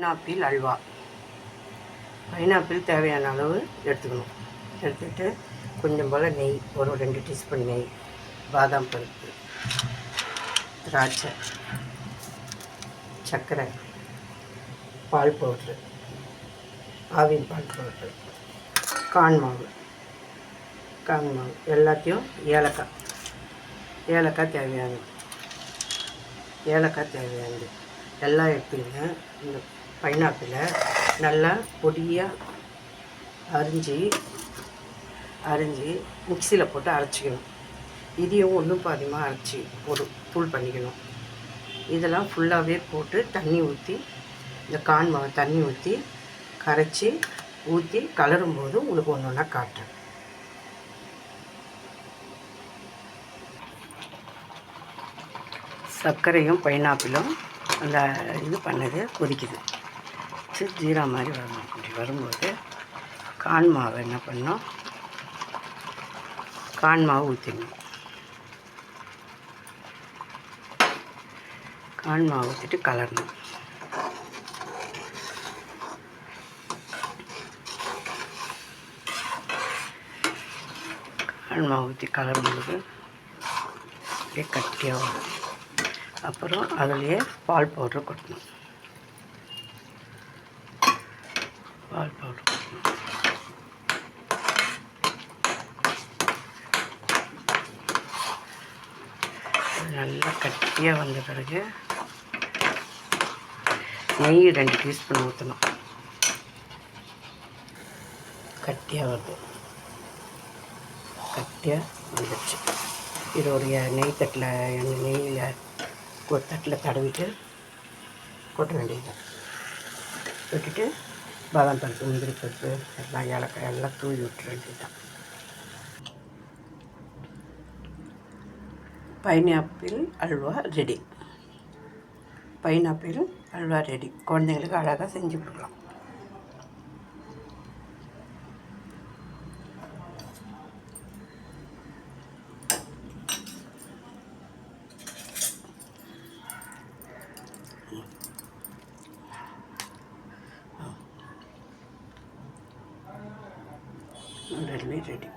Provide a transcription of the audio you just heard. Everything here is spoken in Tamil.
பைனாப்பிள் அல்வா. பைனாப்பிள் தேவையான அளவு எடுத்துக்கணும். எடுத்துக்கிட்டு கொஞ்சம் போல் நெய், ஒரு 2 டீஸ்பூன் நெய், பாதாம் பருப்பு, திராட்சை, சர்க்கரை, பால் பவுட்ரு, ஆவின் பால் பவுட்ரு, கார்ன் மாவு எல்லாத்தையும், ஏலக்காய் தேவையானது எல்லாம் எடுத்துங்க. இந்த பைனாப்பிளை நல்லா பொடியாக அரிஞ்சு மிக்சியில் போட்டு அரைச்சிக்கணும். இதையும் ஒன்றும் பாதியமாக அரைச்சி ஒரு தூள் பண்ணிக்கணும். இதெல்லாம் ஃபுல்லாகவே போட்டு தண்ணி ஊற்றி, இந்த கார்ன் மாவு தண்ணி ஊற்றி கரைச்சி ஊற்றி கலரும்போது உங்களுக்கு ஒன்று ஒன்றா காட்டுறேன். சர்க்கரையும் பைனாப்பிளும் அந்த இது பண்ணது கொதிக்குது, ஜீரா மாதிரி வரணும். அப்படி வரும்போது கார்ன் மாவை என்ன பண்ணோம், கார்ன் மாவு ஊற்றிடணும். கார்ன் மாவு ஊற்றிட்டு கலரணும். கார்ன் மாவு ஊற்றி கலரும்போது அப்படியே கட்டியாக வரும். அப்புறம் அதுலேயே பால் பவுட்ரு கொட்டணும். நல்லா கட்டியாக வந்த பிறகு நெய் 2 டீஸ்பூன் ஊற்றணும். கட்டியாக வருது, கட்டியாக வந்துடுச்சு. இது ஒரு நெய் தட்டில், நெய்யில் ஒரு தட்டில் தடவிட்டு கொட்ட வேண்டியது. விட்டுட்டு பாதாம் பருப்பு, முந்திரி பருப்பு, எல்லாம் ஏலக்காய் எல்லாம் தூவி விட்டுற வேண்டியதுதான். Pineapple halwa ready. குழந்தைங்களுக்கு அழகாக செஞ்சு கொடுக்கலாம். ரெடி.